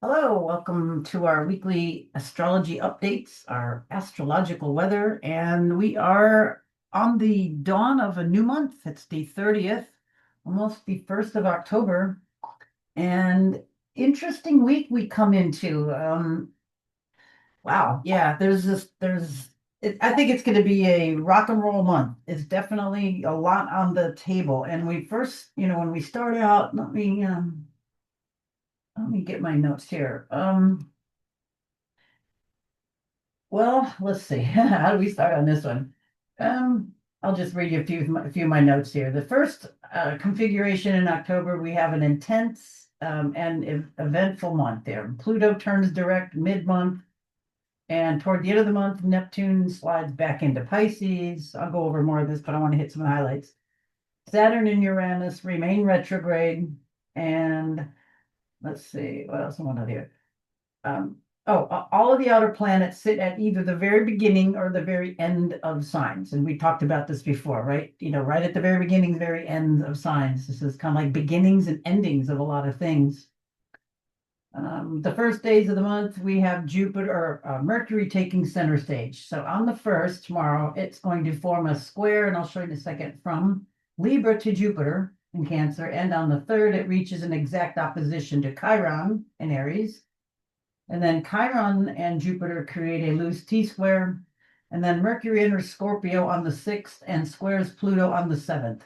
Hello, welcome to our weekly astrology updates, our astrological weather, and we are on the dawn of a new month. It's the 30th, almost the 1st of October, and interesting week we come into. Wow, yeah, I think it's going to be a rock and roll month. It's definitely a lot on the table. And we first, when we start out, let me get my notes here. Well, let's see. How do we start on this one? I'll just read you a few of my notes here. The first configuration in October, we have an intense and eventful month there. Pluto turns direct mid-month, and toward the end of the month, Neptune slides back into Pisces. I'll go over more of this, but I want to hit some highlights. Saturn and Uranus remain retrograde, and let's see what else I want to do. Um, all of the outer planets sit at either the very beginning or the very end of signs. And we talked about this before, right? Right at the very beginning, very end of signs. This is kind of like beginnings and endings of a lot of things. The first days of the month, we have Jupiter or Mercury taking center stage. So on the first, tomorrow, it's going to form a square, and I'll show you in a second, from Libra to Jupiter in Cancer. And on the third, it reaches an exact opposition to Chiron in Aries. And then Chiron and Jupiter create a loose T-square. And then Mercury enters Scorpio on the 6th and squares Pluto on the 7th.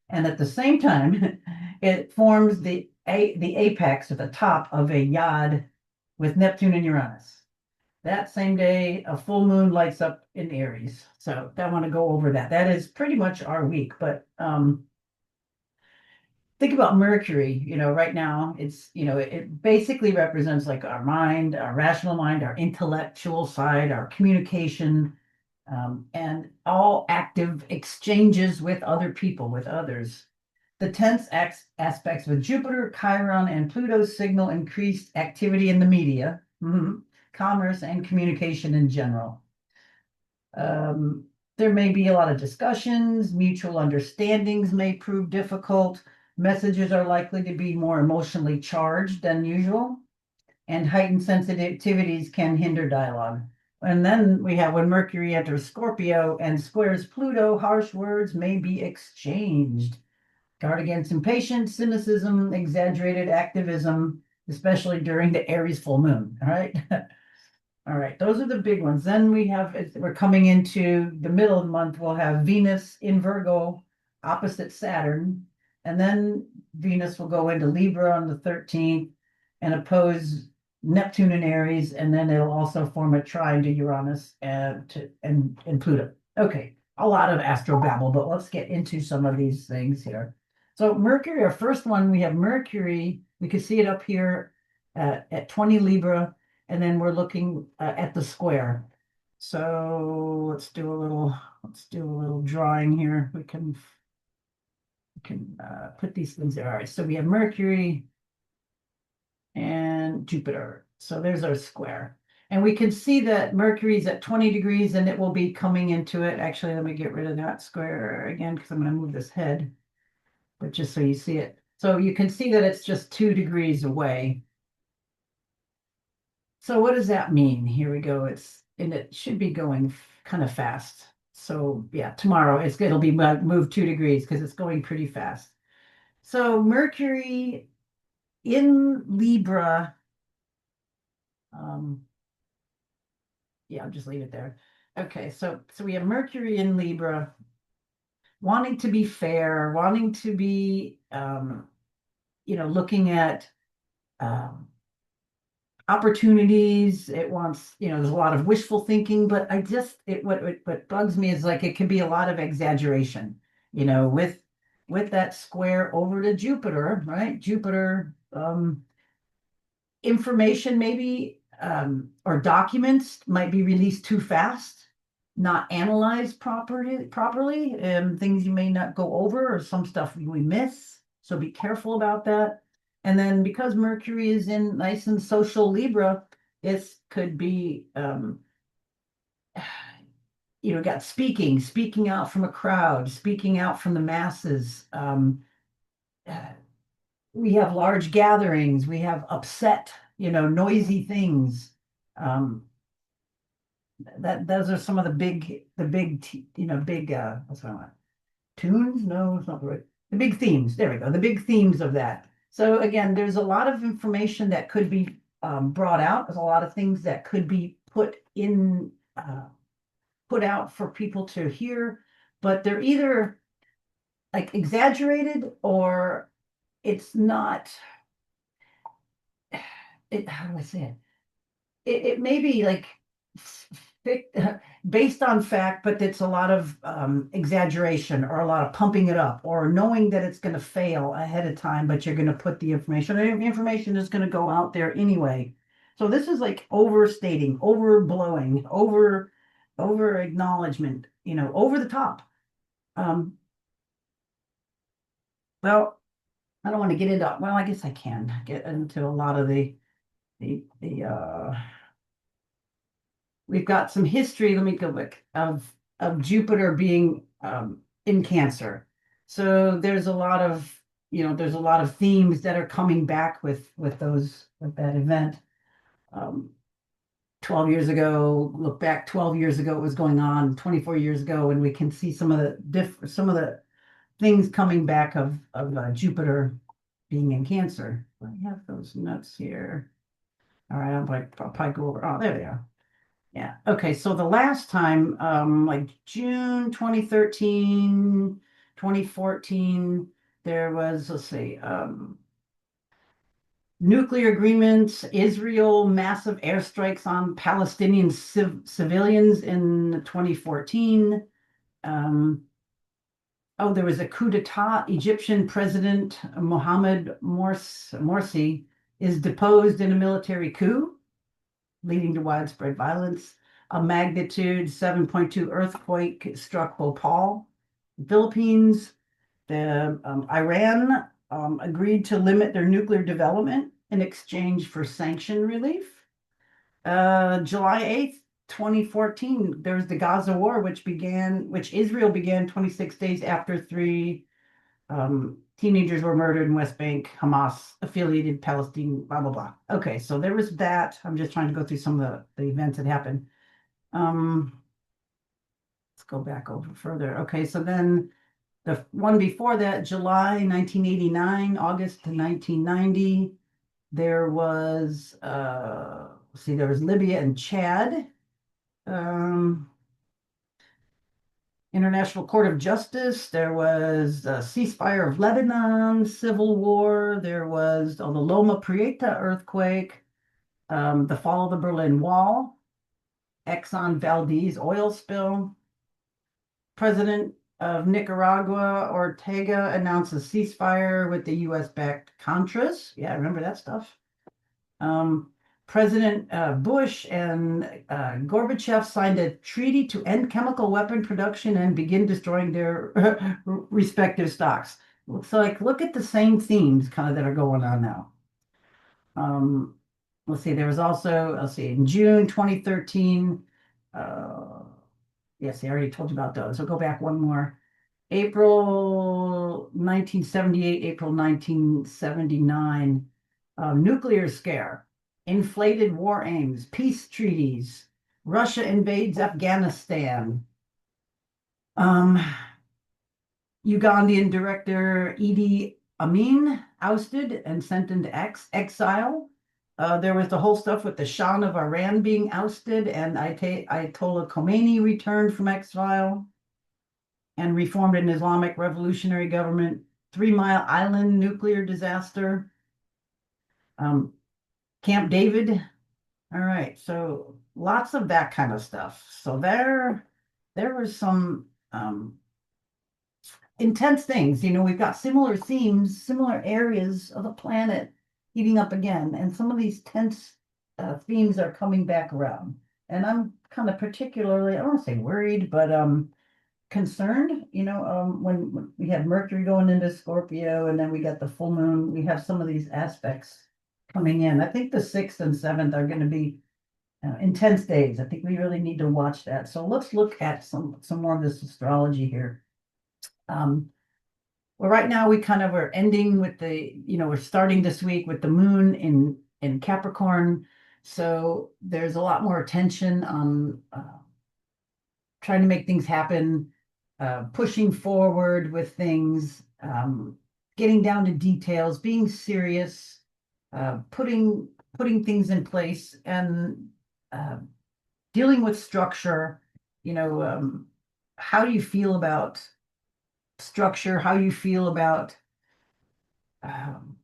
And at the same time, it forms the apex at the top of a yod with Neptune and Uranus. That same day, a full moon lights up in Aries. So I want to go over that. That is pretty much our week. But think about Mercury, right now it basically represents like our mind, our rational mind, our intellectual side, our communication, and all active exchanges with other people, with others. The tense aspects with Jupiter, Chiron, and Pluto signal increased activity in the media, commerce, and communication in general. There may be a lot of discussions, mutual understandings may prove difficult, messages are likely to be more emotionally charged than usual, and heightened sensitivities can hinder dialogue. And then we have when Mercury enters Scorpio and squares Pluto, harsh words may be exchanged. Guard against impatience, cynicism, exaggerated activism, especially during the Aries full moon. All right. All right, those are the big ones. Then we're coming into the middle of the month, we'll have Venus in Virgo opposite Saturn. And then Venus will go into Libra on the 13th and oppose Neptune in Aries. And then it'll also form a trine to Uranus and Pluto. Okay, a lot of astrobabble, but let's get into some of these things here. So Mercury, our first one, we have Mercury. We can see it up here at 20 Libra, and then we're looking at the square. So let's do a little drawing here. We can put these things there. All right, so we have Mercury and Jupiter. So there's our square. And we can see that Mercury's at 20 degrees and it will be coming into it. Actually, let me get rid of that square again because I'm going to move this head, but just so you see it. So you can see that it's just 2 degrees away. So what does that mean? Here we go. And it should be going kind of fast. So yeah, tomorrow it'll be moved 2 degrees because it's going pretty fast. So Mercury in Libra, um, yeah, I'll just leave it there. Okay, so we have Mercury in Libra, wanting to be fair, wanting to be, looking at um, opportunities. It wants, there's a lot of wishful thinking, but what bugs me is like it can be a lot of exaggeration, with that square over to Jupiter, right? Jupiter, information maybe or documents might be released too fast, not analyzed properly, and things you may not go over or some stuff we miss. So be careful about that. And then because Mercury is in nice and social Libra, it could be got speaking out from a crowd, speaking out from the masses. We have large gatherings, we have upset noisy things. Um, that those are some of the big what's going on? Tunes? No, it's not the right. The big themes. There we go. The big themes of that. So again, there's a lot of information that could be brought out. There's a lot of things that could be put out for people to hear, but they're either like exaggerated or it's not. How do I say it? It may be like based on fact, but it's a lot of exaggeration or a lot of pumping it up or knowing that it's going to fail ahead of time, but you're going to put the information. The information is going to go out there anyway. So this is like overstating, overblowing, over acknowledgement, over the top. Um, well, I don't want to get into, well, I guess I can get into a lot of the we've got some history, let me go back, of Jupiter being in Cancer. So there's a lot of themes that are coming back with that event. Um, 12 years ago, look back 12 years ago, it was going on 24 years ago, and we can see some of the things coming back of Jupiter being in Cancer. I have those notes here. All right, I'll probably go over. Oh, there they are. Yeah. Okay. So the last time, like June 2013, 2014, there was, let's see, nuclear agreements, Israel, massive airstrikes on Palestinian civilians in 2014. Um, oh, there was a coup d'etat. Egyptian President Mohammed Morsi is deposed in a military coup, leading to widespread violence. A magnitude 7.2 earthquake struck Bhopal, Philippines. Iran agreed to limit their nuclear development in exchange for sanction relief. July 8th, 2014, there was the Gaza War, which Israel began 26 days after three teenagers were murdered in West Bank, Hamas affiliated Palestine, blah, blah, blah. Okay, so there was that. I'm just trying to go through some of the events that happened. Let's go back over further. Okay, so then the one before that, July 1989, August to 1990, there was, there was Libya and Chad. Um, International Court of Justice. There was a ceasefire of Lebanon, civil war. There was the Loma Prieta earthquake, the fall of the Berlin Wall, Exxon Valdez oil spill. President of Nicaragua, Ortega, announced a ceasefire with the U.S.-backed Contras. Yeah, I remember that stuff. Um, President Bush and Gorbachev signed a treaty to end chemical weapon production and begin destroying their respective stocks. So, like, look at the same themes kind of that are going on now. Let's see, there was also, in June 2013, yes, I already told you about those. So go back one more. April 1978, April 1979, nuclear scare, inflated war aims, peace treaties, Russia invades Afghanistan. Ugandan director Idi Amin ousted and sent into exile. There was the whole stuff with the Shah of Iran being ousted, and Ayatollah Khomeini returned from exile and reformed an Islamic revolutionary government. 3 Mile Island nuclear disaster. Camp David. All right, so lots of that kind of stuff. So there was some intense things. We've got similar themes, similar areas of the planet heating up again, and some of these tense themes are coming back around. And I'm kind of particularly, I don't want to say worried, but concerned. When we had Mercury going into Scorpio, and then we got the full moon, we have some of these aspects coming in. I think the 6th and 7th are going to be intense days. I think we really need to watch that. So let's look at some more of this astrology here. Well, right now we kind of are ending with we're starting this week with the moon in Capricorn. So there's a lot more attention on trying to make things happen, pushing forward with things, getting down to details, being serious, putting things in place, and uh, dealing with structure. You know, how do you feel about structure? How you feel about um,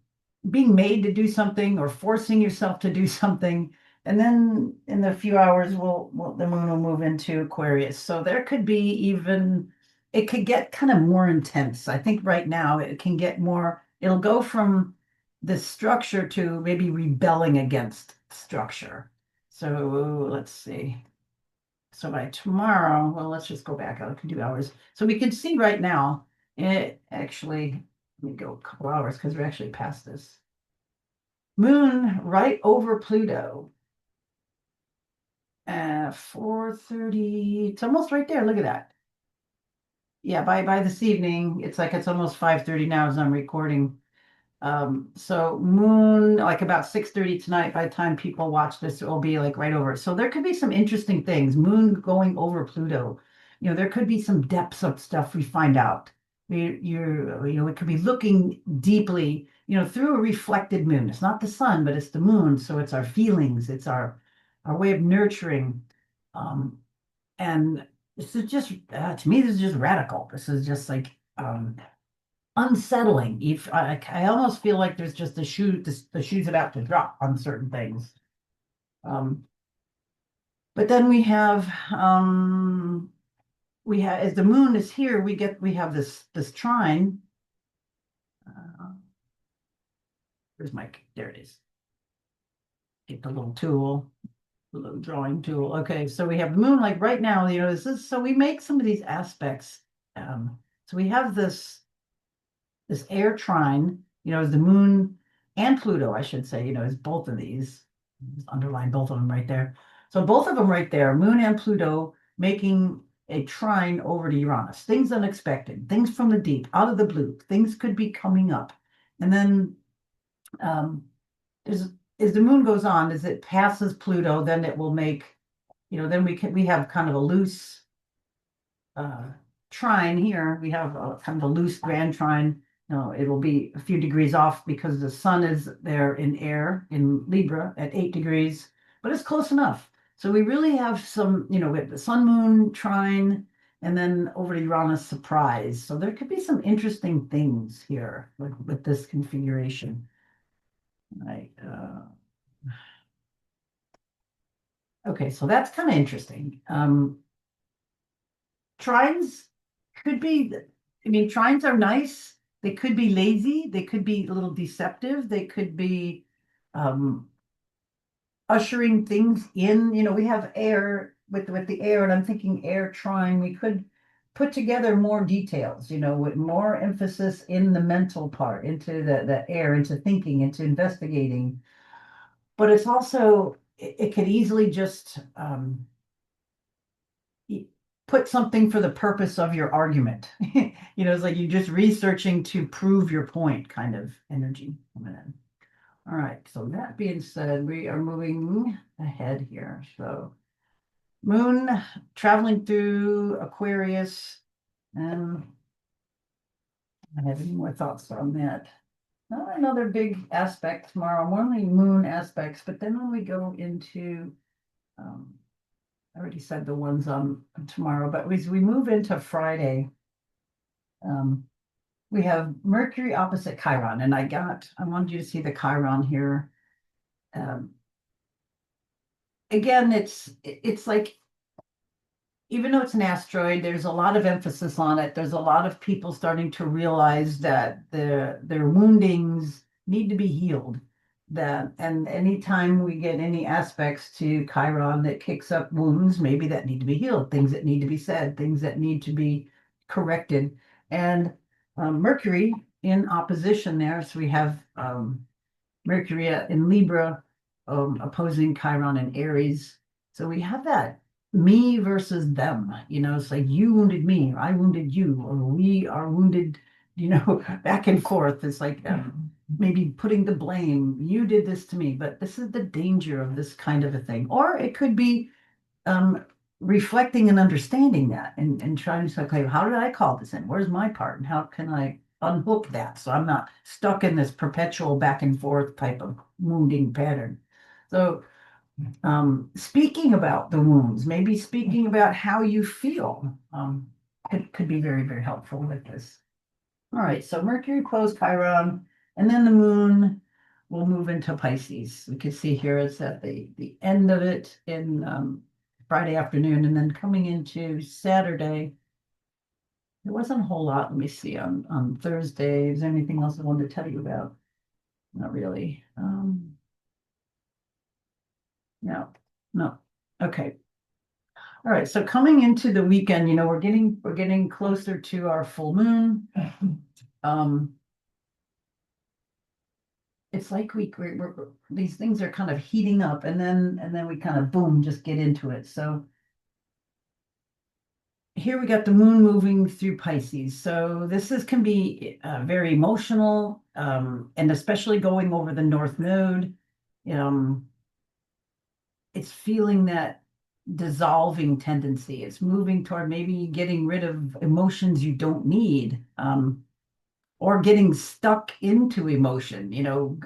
being made to do something or forcing yourself to do something. And then in a few hours, the moon will move into Aquarius. So there could be even, it could get kind of more intense. I think right now it can get more, it'll go from the structure to maybe rebelling against structure. So let's see. So by tomorrow, well, let's just go back out a few hours. So we can see right now, it actually, let me go a couple hours because we're actually past this. Moon right over Pluto. 4:30. It's almost right there. Look at that. Yeah, by this evening, it's like it's almost 5:30 now as I'm recording. So moon, like about 6:30 tonight, by the time people watch this, it will be like right over. So there could be some interesting things. Moon going over Pluto. There could be some depths of stuff we find out. We could be looking deeply, through a reflected moon. It's not the sun, but it's the moon. So it's our feelings, it's our way of nurturing. Um, and this is just to me, this is just radical. This is just like unsettling. If I almost feel like there's just the shoe's about to drop on certain things. Um, but then we have as the moon is here, we have this trine. Uh, there it is. Get the little tool, the little drawing tool. Okay, so we have the moon like right now. This is so we make some of these aspects. So we have this air trine, is the moon and Pluto, I should say, is both of these. Just underline both of them right there. So both of them right there, moon and Pluto, making a trine over to Uranus. Things unexpected, things from the deep, out of the blue. Things could be coming up. And then um, as the moon goes on, as it passes Pluto, then it will make, then we have kind of a loose uh, trine here. We have a kind of a loose grand trine. No, it will be a few degrees off because the sun is there in air in Libra at 8 degrees, but it's close enough. So we really have some, we have the sun moon trine and then over to Uranus surprise. So there could be some interesting things here with this configuration. Right. Okay, so that's kind of interesting. Trines could be, I mean, trines are nice. They could be lazy. They could be a little deceptive. They could be um, ushering things in. We have air with the air, and I'm thinking air trine. We could put together more details, with more emphasis in the mental part, into the air, into thinking, into investigating. But it's also, it could easily just put something for the purpose of your argument. It's like you're just researching to prove your point kind of energy coming in. All right, so that being said, we are moving ahead here. So moon traveling through Aquarius. I have any more thoughts on that? Not another big aspect tomorrow, more only moon aspects, but then when we go into um, I already said the ones on tomorrow, but as we move into Friday, um, we have Mercury opposite Chiron, and I wanted you to see the Chiron here. Um, again, it's like even though it's an asteroid, there's a lot of emphasis on it. There's a lot of people starting to realize that their woundings need to be healed. And anytime we get any aspects to Chiron that kicks up wounds, maybe that need to be healed, things that need to be said, things that need to be corrected. And Mercury in opposition there. So we have Mercury in Libra opposing Chiron in Aries. So we have that me versus them. It's like you wounded me, or I wounded you, or we are wounded, back and forth. It's like maybe putting the blame, you did this to me, but this is the danger of this kind of a thing. Or it could be um, reflecting and understanding that and trying to say, okay, how did I call this in? Where's my part? And how can I unhook that so I'm not stuck in this perpetual back and forth type of wounding pattern? So, speaking about the wounds, maybe speaking about how you feel, could be very, very helpful with this. All right, so Mercury closed Chiron, and then the moon will move into Pisces. We can see here it's at the end of it in Friday afternoon, and then coming into Saturday. There wasn't a whole lot. Let me see on Thursday. Is there anything else I wanted to tell you about? Not really. No, no. Okay. All right. So coming into the weekend, we're getting closer to our full moon. Um, it's like these things are kind of heating up and then we kind of boom, just get into it. So here we got the moon moving through Pisces. So this is can be very emotional, and especially going over the North Node. Um, it's feeling that dissolving tendency. It's moving toward maybe getting rid of emotions you don't need. Or getting stuck into emotion,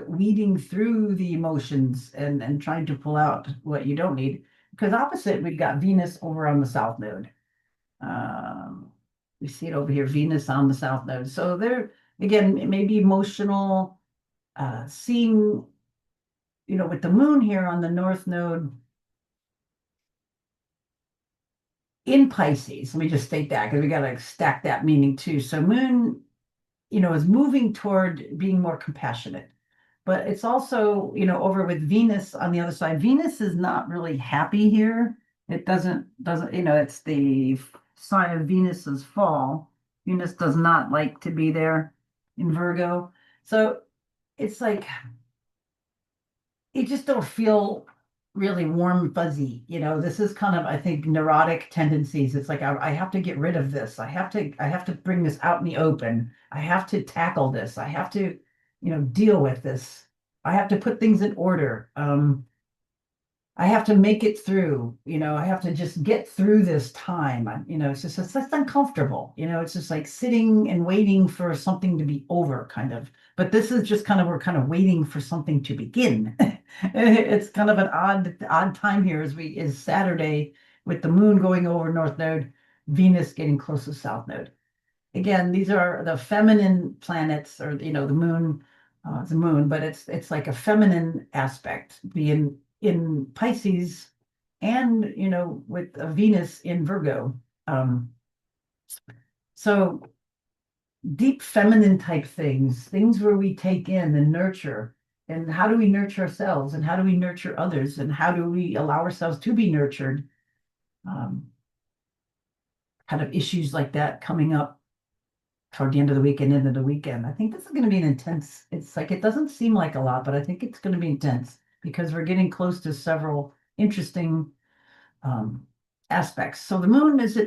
weeding through the emotions and trying to pull out what you don't need. Because opposite, we've got Venus over on the South Node. Um, we see it over here, Venus on the South Node. So there, again, it may be emotional, seeing, with the moon here on the North Node in Pisces. Let me just state that because we got to stack that meaning too. So moon, is moving toward being more compassionate. But it's also, over with Venus on the other side. Venus is not really happy here. It doesn't, it's the sign of Venus's fall. Venus does not like to be there in Virgo. So it's like you just don't feel really warm, fuzzy. This is kind of, I think, neurotic tendencies. It's like I have to get rid of this. I have to bring this out in the open. I have to tackle this. I have to, deal with this. I have to put things in order. I have to make it through. I have to just get through this time. It's just uncomfortable. It's just like sitting and waiting for something to be over, kind of. But this is just kind of we're kind of waiting for something to begin. It's kind of an odd time here is Saturday with the moon going over North Node, Venus getting close to South Node. Again, these are the feminine planets, or the moon, but it's like a feminine aspect, being in Pisces, and with a Venus in Virgo. Um, so deep feminine type things where we take in and nurture. And how do we nurture ourselves? And how do we nurture others? And how do we allow ourselves to be nurtured? Um, kind of issues like that coming up toward the end of the week and into the weekend. I think this is going to be an intense, it's like it doesn't seem like a lot, but I think it's going to be intense because we're getting close to several interesting um, aspects. So the moon, as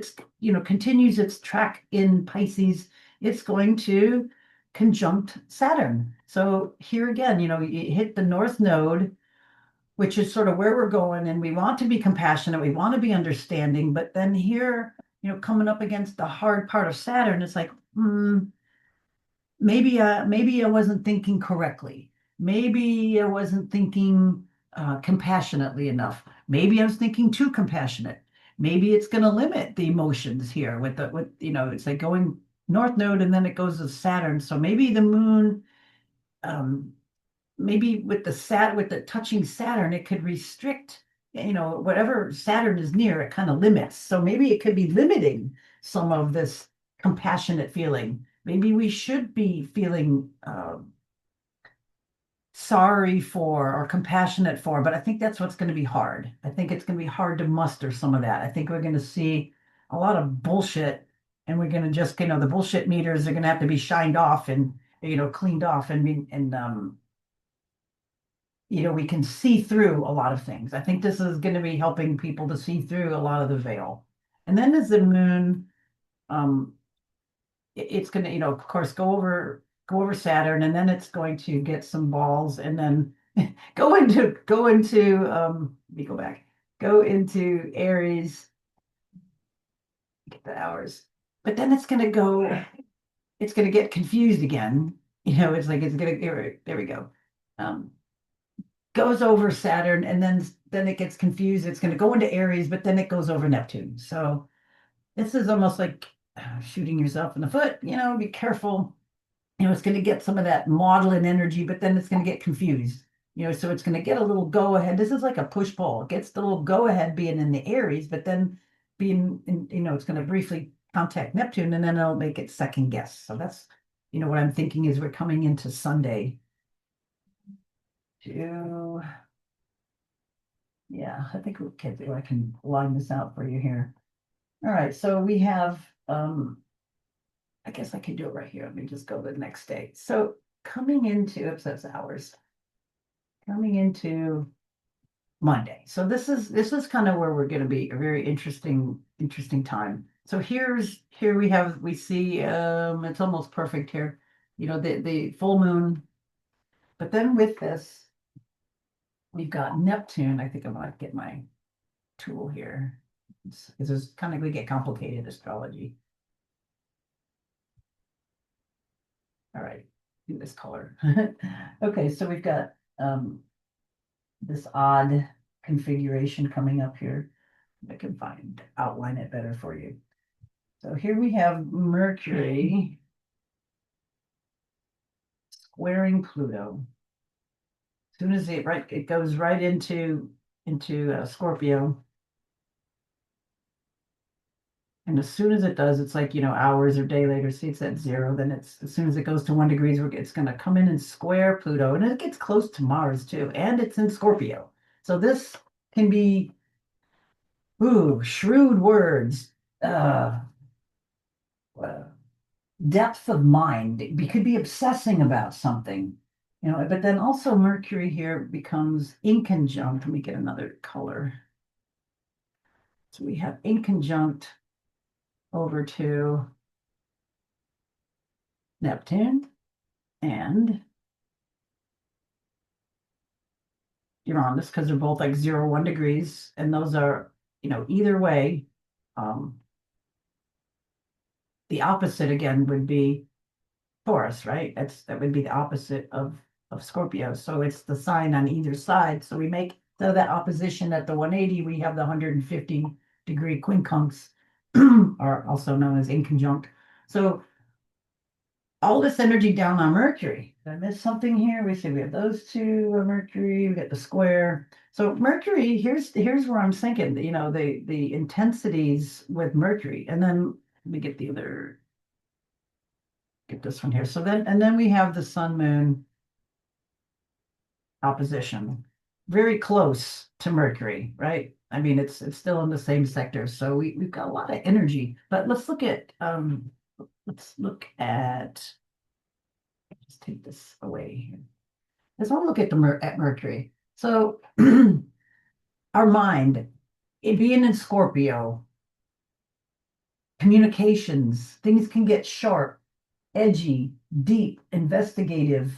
continues its track in Pisces, it's going to conjunct Saturn. So here again, you hit the North Node, which is sort of where we're going, and we want to be compassionate, we want to be understanding, but then here, coming up against the hard part of Saturn, it's like, maybe I wasn't thinking correctly. Maybe I wasn't thinking compassionately enough. Maybe I was thinking too compassionate. Maybe it's going to limit the emotions here it's like going North Node and then it goes to Saturn. So maybe the moon, um, maybe with the touching Saturn, it could restrict, whatever Saturn is near, it kind of limits. So maybe it could be limiting some of this compassionate feeling. Maybe we should be feeling sorry for or compassionate for, but I think that's what's going to be hard. I think it's going to be hard to muster some of that. I think we're going to see a lot of bullshit, and we're going to just, the bullshit meters are going to have to be shined off and, cleaned off and we can see through a lot of things. I think this is going to be helping people to see through a lot of the veil. And then as the moon, it's going to, of course, go over. go over Saturn, and then it's going to get some balls, and then let me go back, go into Aries, get the hours, but then it's gonna get confused again. It's like it's gonna there we go. Um, Goes over Saturn, and then it gets confused. It's gonna go into Aries, but then it goes over Neptune. So this is almost like shooting yourself in the foot. Be careful. It's going to get some of that maudlin energy, but then it's going to get confused. So it's going to get a little go ahead. This is like a push pull. It gets the little go ahead being in the Aries, but then being in, it's going to briefly contact Neptune, and then it'll make it second guess. So that's, what I'm thinking is we're coming into Sunday to, yeah, I think we can do. I can line this out for you here. All right, so we have, I guess I can do it right here. Let me just go to the next day. So coming into, oops, that's hours. Coming into Monday. So this is kind of where we're going to be a very interesting time. So here we see it's almost perfect here. The full moon. But then with this, we've got Neptune. I think I'm gonna get my tool here. Because it's kind of we get complicated astrology. All right, do this color. Okay, so we've got this odd configuration coming up here. I can outline it better for you. So here we have Mercury squaring Pluto. As soon as it goes right into Scorpio. And as soon as it does, it's like, hours or day later, see it's at 0, then it's as soon as it goes to 1 degree, it's going to come in and square Pluto, and it gets close to Mars too, and it's in Scorpio. So this can be, shrewd words, uh, depth of mind. We could be obsessing about something, but then also Mercury here becomes inconjunct. Let me get another color. So we have inconjunct over to Neptune and Uranus, because they're both like 0, 1 degrees, and those are, either way. The opposite again would be Taurus, right? That would be the opposite of Scorpio. So it's the sign on either side. So we make that opposition at the 180. We have the 150-degree quincunx, are also known as inconjunct. So all this energy down on Mercury. Did I miss something here? We have those two Mercury. We got the square. So Mercury. Here's where I'm thinking. The intensities with Mercury, and then we get this one here. So then we have the Sun Moon opposition, very close to Mercury, right? I mean, it's still in the same sector. So we've got a lot of energy. But let's look at just take this away here. Let's want to look at Mercury. So our mind, it being in Scorpio, communications, things can get sharp, edgy, deep, investigative.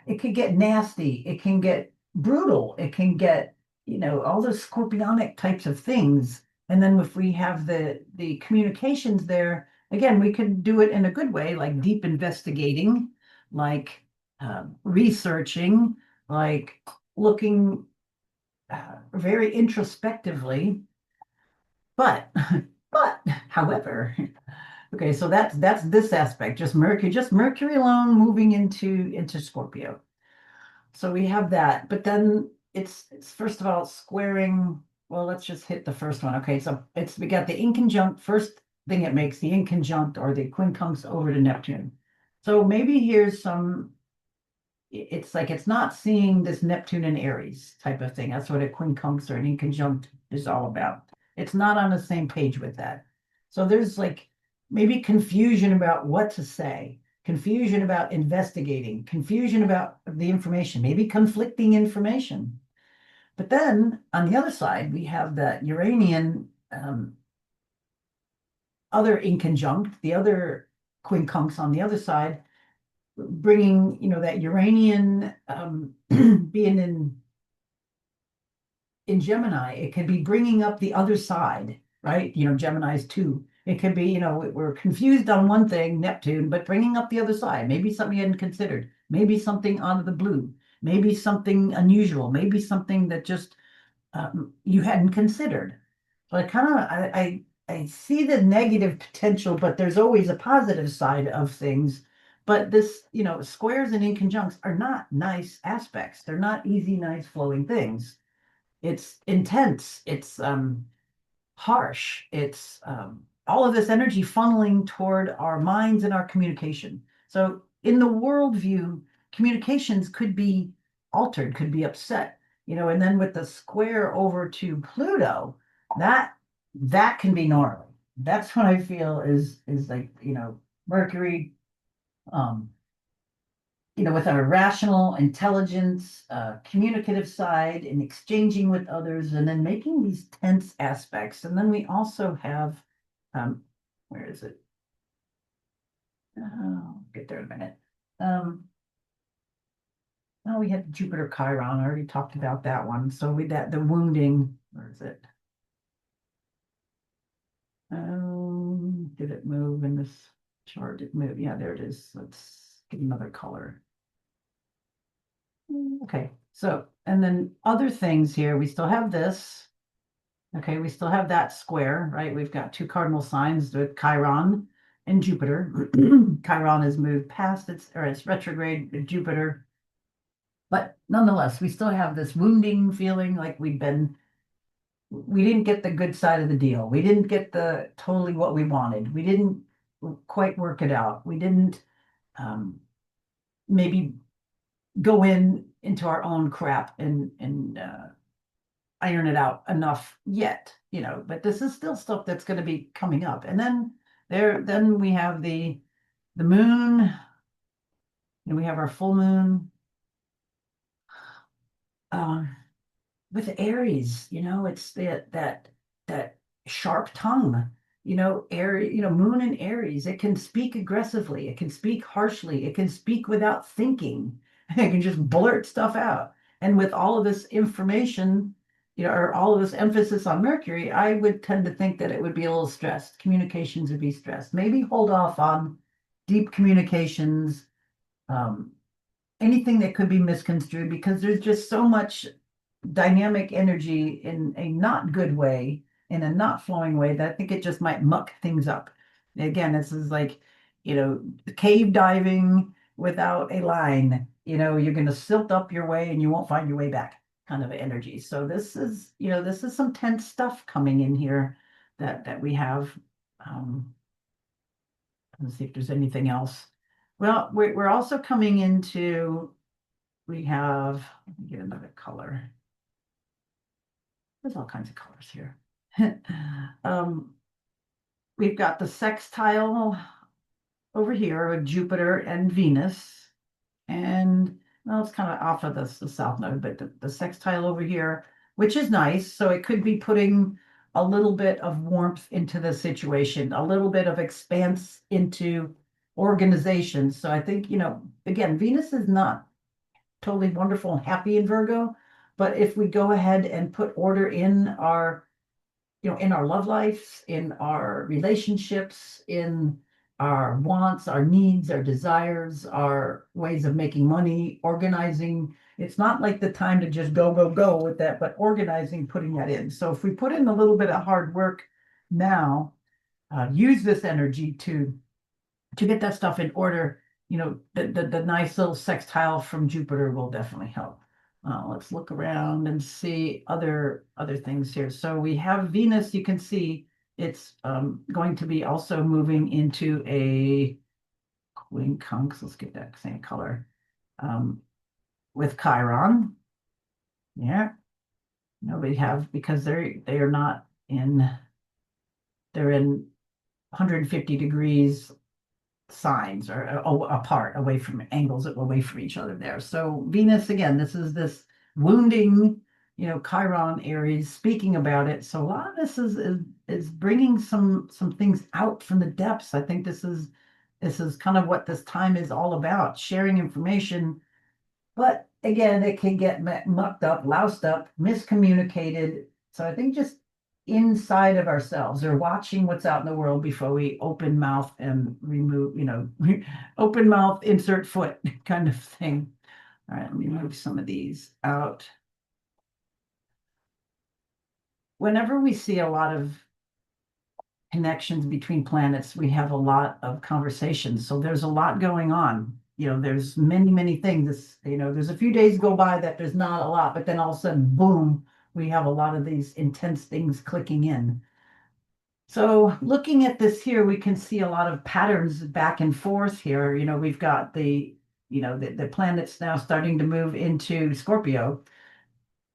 It can get nasty. It can get brutal. It can get, all those scorpionic types of things. And then if we have the communications there, again, we can do it in a good way, like deep investigating, like researching, like looking very introspectively. But however, okay, so that's this aspect, just Mercury alone moving into Scorpio. So we have that, but then it's first of all squaring. Well, let's just hit the first one. Okay, so we got the inconjunct. First thing it makes the inconjunct or the quincunx over to Neptune. So maybe here's some. It's like it's not seeing this Neptune and Aries type of thing. That's what a quincunx or an inconjunct is all about. It's not on the same page with that. So there's like maybe confusion about what to say, confusion about investigating, confusion about the information, maybe conflicting information. But then on the other side, we have the Uranian other inconjunct, the other quincunx on the other side, bringing, that Uranian being in Gemini, it could be bringing up the other side, right? Gemini's two. It could be, we're confused on one thing, Neptune, but bringing up the other side, maybe something you hadn't considered, maybe something out of the blue, maybe something unusual, maybe something that just you hadn't considered. So I see the negative potential, but there's always a positive side of things. But this, squares and inconjuncts are not nice aspects. They're not easy, nice, flowing things. It's intense. It's harsh. It's all of this energy funneling toward our minds and our communication. So in the worldview, communications could be altered, could be upset, and then with the square over to Pluto, that can be gnarly. That's what I feel is like, Mercury, um, with our rational intelligence, communicative side, and exchanging with others, and then making these tense aspects. And then we also have, where is it? I'll get there in a minute. Oh, we had Jupiter Chiron. I already talked about that one. So with that, the wounding, where is it? Did it move in this chart? It moved. Yeah, there it is. Let's get another color. Okay, so, and then other things here, we still have this. Okay, we still have that square, right? We've got two cardinal signs with Chiron and Jupiter. Chiron has moved past its retrograde with Jupiter. But nonetheless, we still have this wounding feeling like we didn't get the good side of the deal. We didn't get the totally what we wanted. We didn't quite work it out. We didn't maybe go into our own crap and iron it out enough yet, but this is still stuff that's going to be coming up. And then we have the moon, and we have our full moon with Aries, it's that sharp tongue, Aries, moon and Aries, it can speak aggressively, it can speak harshly, it can speak without thinking. It can just blurt stuff out. And with all of this information, or all of this emphasis on Mercury, I would tend to think that it would be a little stressed. Communications would be stressed. Maybe hold off on deep communications, anything that could be misconstrued, because there's just so much dynamic energy in a not good way, in a not flowing way, that I think it just might muck things up. Again, this is like, cave diving without a line. You're going to silt up your way and you won't find your way back, kind of energy. So this is some tense stuff coming in here that we have. Let's see if there's anything else. Well, we're also coming into, we have, let me get another color. There's all kinds of colors here. We've got the sextile over here with Jupiter and Venus. And well, it's kind of off of the south node, but the sextile over here, which is nice. So it could be putting a little bit of warmth into the situation, a little bit of expanse into organization. So I think, again, Venus is not totally wonderful and happy in Virgo, but if we go ahead and put order in our, in our love lives, in our relationships, in our wants, our needs, our desires, our ways of making money, organizing. It's not like the time to just go with that, but organizing, putting that in. So if we put in a little bit of hard work now, use this energy to get that stuff in order, the nice little sextile from Jupiter will definitely help. Let's look around and see other things here. So we have Venus, you can see it's going to be also moving into a quincunx. Let's get that same color with Chiron. Yeah, we have, because they are not in, they're in 150 degrees signs, or apart, away from angles away from each other there. So Venus, again, this is wounding, Chiron, Aries, speaking about it. So a lot of this is is bringing some things out from the depths. I think this is kind of what this time is all about, sharing information. But again, it can get mucked up, loused up, miscommunicated. So I think just inside of ourselves or watching what's out in the world before we open mouth and remove, open mouth, insert foot kind of thing. All right, let me move some of these out. Whenever we see a lot of connections between planets, we have a lot of conversations. So there's a lot going on. There's many things. There's a few days go by that there's not a lot, but then all of a sudden, boom, we have a lot of these intense things clicking in. So looking at this here, we can see a lot of patterns back and forth here. We've got the planets now starting to move into Scorpio.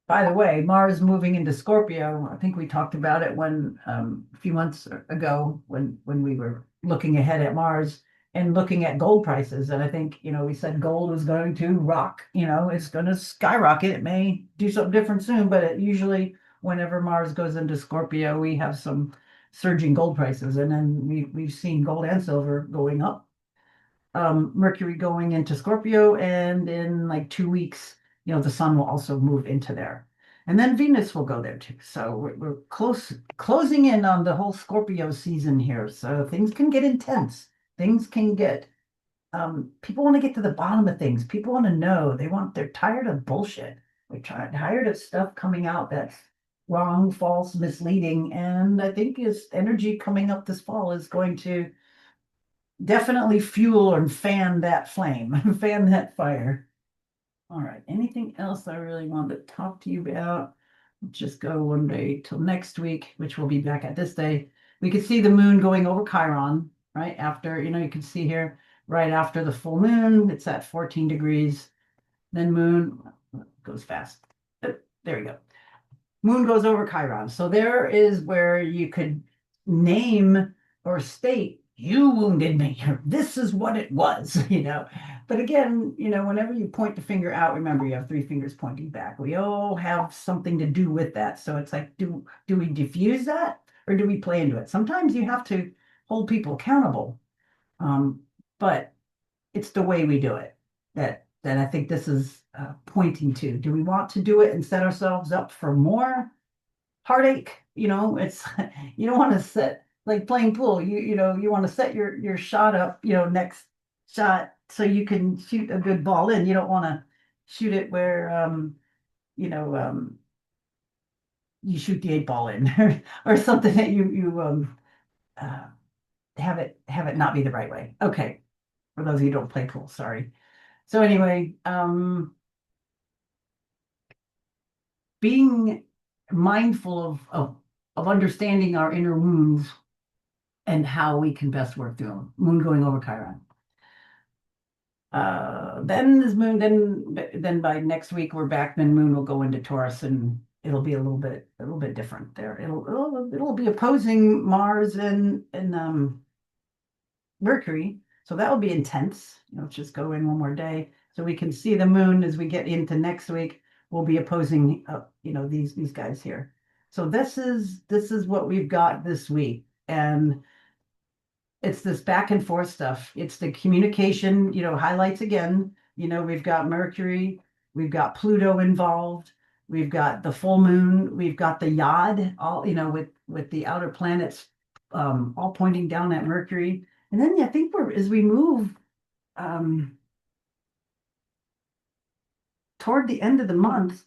By the way, Mars moving into Scorpio, I think we talked about it when a few months ago when we were looking ahead at Mars and looking at gold prices. And I think, we said gold was going to rock, it's going to skyrocket. It may do something different soon, but usually whenever Mars goes into Scorpio, we have some surging gold prices. And then we've seen gold and silver going up. Mercury going into Scorpio, and in like 2 weeks, the sun will also move into there. And then Venus will go there too. So we're closing in on the whole Scorpio season here. So things can get intense. Things can get, people want to get to the bottom of things. People want to know. They're tired of bullshit. Tired of stuff coming out that's wrong, false, misleading. And I think this energy coming up this fall is going to definitely fuel and fan that flame, fan that fire. All right. Anything else I really want to talk to you about? Just go one day till next week, which we'll be back at this day. We could see the moon going over Chiron right after, you can see here right after the full moon. It's at 14 degrees. Then moon goes fast. There we go. Moon goes over Chiron. So there is where you could name or state, you wounded me. This is what it was, But again, whenever you point the finger out, remember you have three fingers pointing back. We all have something to do with that. So it's like, do we diffuse that or do we play into it? Sometimes you have to hold people accountable. But it's the way we do it that I think this is pointing to. Do we want to do it and set ourselves up for more heartache? It's you don't want to set like playing pool. You want to set your shot up. Next shot so you can shoot a good ball in. You don't want to shoot it where you know you shoot the eight ball in or something that you uh, have it not be the right way. Okay, for those of you who don't play pool, sorry. So anyway, being mindful of understanding our inner wounds and how we can best work through them. Moon going over Chiron. Then this moon, then by next week we're back. Then moon will go into Taurus, and it'll be a little bit different there. It'll be opposing Mars and Mercury, so that will be intense. Let's just go in one more day so we can see the moon as we get into next week. We'll be opposing, these guys here. So this is what we've got this week, and it's this back and forth stuff. It's the communication, highlights again. We've got Mercury, we've got Pluto involved, we've got the full moon, we've got the yod, all, with the outer planets all pointing down at Mercury. And then I think as we move toward the end of the month,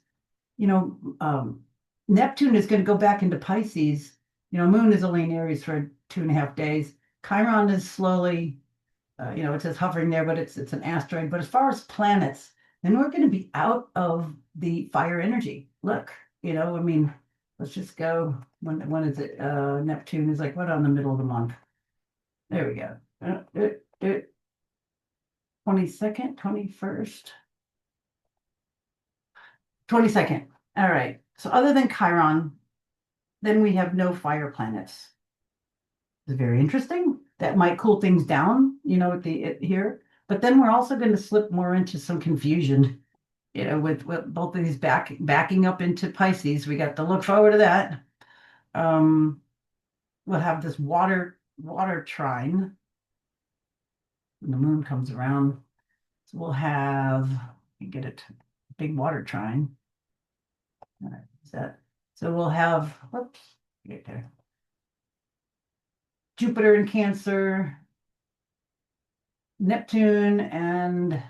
Neptune is going to go back into Pisces. Moon is only in Aries for 2.5 days. Chiron is slowly, it says hovering there, but it's an asteroid. But as far as planets, then we're going to be out of the fire energy. Look, let's just go. When is it? Neptune is like, what, on the middle of the month? There we go. 22nd, 21st, 22nd. All right. So other than Chiron, then we have no fire planets. It's very interesting. That might cool things down, here. But then we're also going to slip more into some confusion, with both of these backing up into Pisces. We got to look forward to that. we'll have this water trine when the moon comes around. So we'll have, you get it, big water trine. All right, is that so? We'll have, whoops, get there. Jupiter in Cancer, Neptune and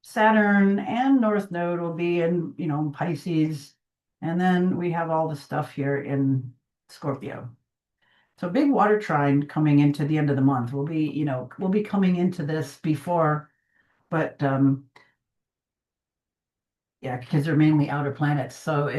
Saturn and North Node will be in, Pisces. And then we have all the stuff here in Scorpio. So big water trine coming into the end of the month. We'll be coming into this before, but yeah, because they're mainly outer planets. So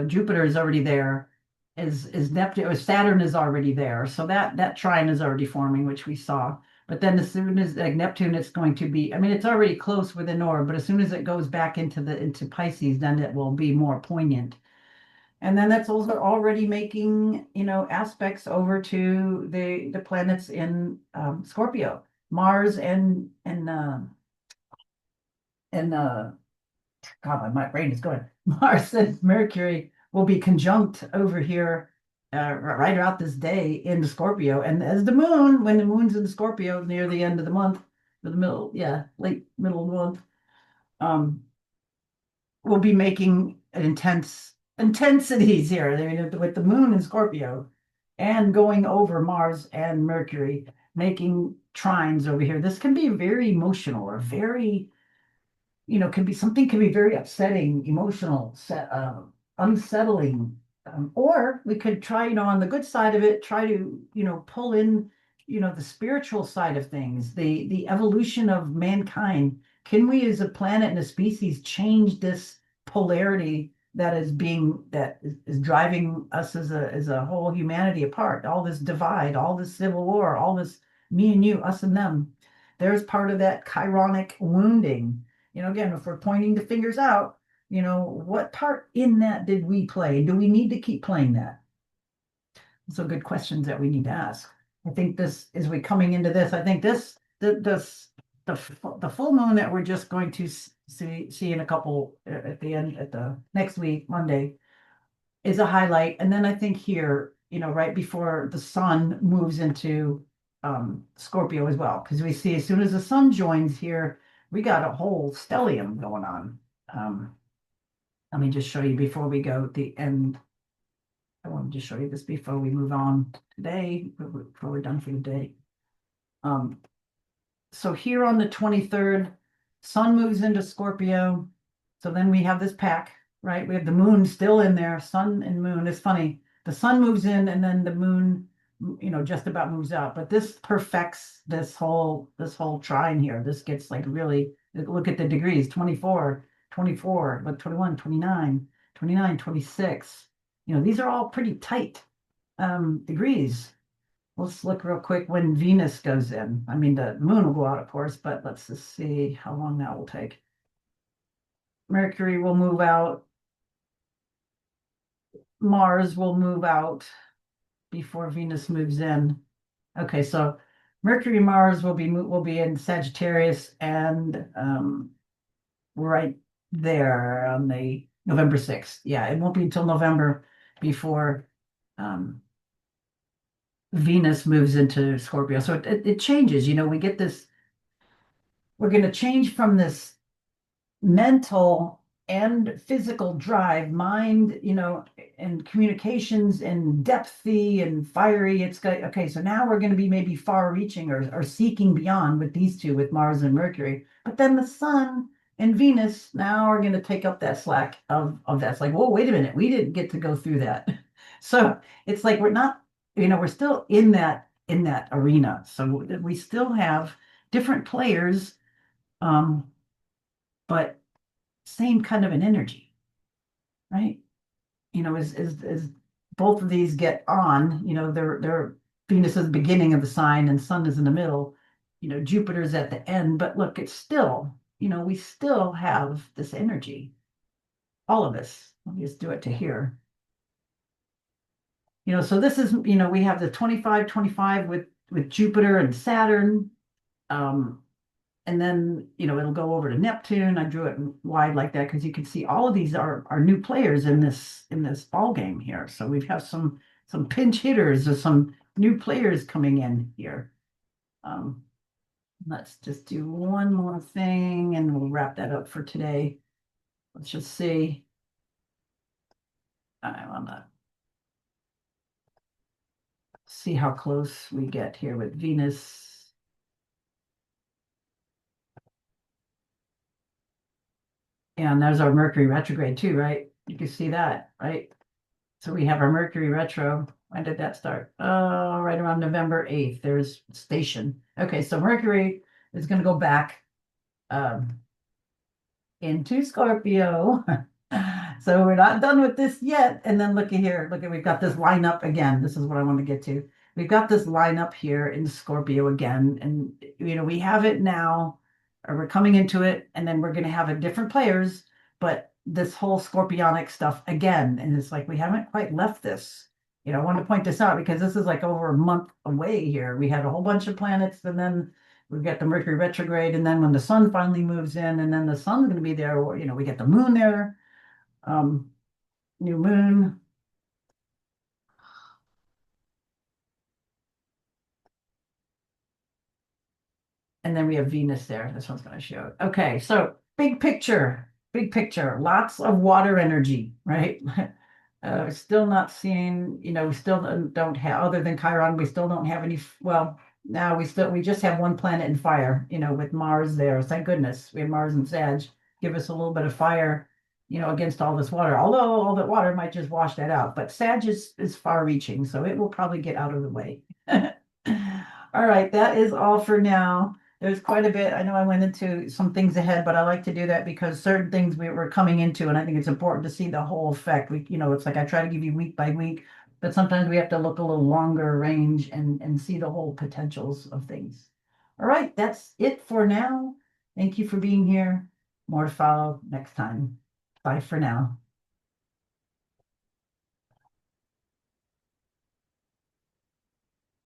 Jupiter is already there, is Neptune or Saturn is already there. So that trine is already forming, which we saw. But then as soon as like Neptune, it's going to be, I mean, it's already close with an orb, but as soon as it goes back into Pisces, then it will be more poignant. And then that's also already making, aspects over to the planets in Scorpio, Mars and God, my brain is going. Mars and Mercury will be conjunct over here right about this day in Scorpio. And as when the moon's in Scorpio near the end of the month, or the middle, yeah, late middle of the month, um, we'll be making an intensities here. I mean, with the moon in Scorpio and going over Mars and Mercury, making trines over here. This can be very emotional or very can be very upsetting, emotional, unsettling. Or we could try, on the good side of it, try to, pull in, the spiritual side of things, the evolution of mankind. Can we, as a planet and a species, change this polarity that is driving us as a whole humanity apart? All this divide, all this civil war, all this me and you, us and them. There's part of that chironic wounding. Again, if we're pointing the fingers out, what part in that did we play? Do we need to keep playing that? So good questions that we need to ask. I think this, as we coming into this, I think the full moon that we're just going to see in a couple at the next week, Monday, is a highlight. And then I think here, right before the sun moves into Scorpio as well, because we see as soon as the sun joins here, we got a whole stellium going on. Let me just show you before we go at the end. I want to just show you this before we move on today, before we're done for the day. So here on the 23rd, sun moves into Scorpio. So then we have this pack, right? We have the moon still in there, sun and moon. It's funny. The sun moves in and then the moon, just about moves out. But this perfects this whole trine here. This gets like really, look at the degrees, 24, 24, but 21, 29, 29, 26. These are all pretty tight degrees. Let's look real quick when Venus goes in. I mean, the moon will go out, of course, but let's just see how long that will take. Mercury will move out. Mars will move out before Venus moves in. Okay, so Mercury, Mars will be in Sagittarius and right there on the November 6th. Yeah, it won't be until November before Venus moves into Scorpio. So it changes, we get this, we're going to change from this mental and physical drive, mind, and communications and depthy and fiery. It's got, okay, so now we're going to be maybe far reaching or seeking beyond with these two, with Mars and Mercury. But then the sun and Venus now are going to take up that slack of that. It's like, whoa, wait a minute, we didn't get to go through that. So it's like we're not, we're still in that arena. So we still have different players, but same kind of an energy, right? As both of these get on, they're Venus is the beginning of the sign and Sun is in the middle. Jupiter's at the end, but look, it's still, we still have this energy. All of us. Let me just do it to here. So this is, we have the 25 with Jupiter and Saturn. And then, it'll go over to Neptune. I drew it wide like that because you can see all of these are new players in this ball game here. So we have some some pinch hitters or some new players coming in here. Um, let's just do one more thing and we'll wrap that up for today. Let's just see. I want to see how close we get here with Venus. And there's our Mercury retrograde too, right? You can see that, right? So we have our Mercury retro. When did that start? Right around November 8th. There's station. Okay, so Mercury is going to go back um, into Scorpio. So we're not done with this yet. And then look at here. Look at, we've got this lineup again. This is what I want to get to. We've got this lineup here in Scorpio again. And, we have it now, or we're coming into it, and then we're going to have it different players, but this whole scorpionic stuff again. And it's like, we haven't quite left this. I want to point this out because this is like over a month away here. We had a whole bunch of planets, and then we've got the Mercury retrograde, and then when the sun finally moves in, and then the sun's going to be there, we get the moon there, new moon. And then we have Venus there. This one's going to show. Okay, so big picture, lots of water energy, right? Still not seeing, we still don't have, other than Chiron, we still don't have any, well, now we just have one planet in fire, with Mars there. Thank goodness we have Mars and Sag, give us a little bit of fire, against all this water. Although all that water might just wash that out. But Sag is far reaching, so it will probably get out of the way. All right, that is all for now. There's quite a bit. I know I went into some things ahead, but I like to do that because certain things we were coming into, and I think it's important to see the whole effect. It's like I try to give you week by week, but sometimes we have to look a little longer range and see the whole potentials of things. All right, that's it for now. Thank you for being here. More to follow next time. Bye for now.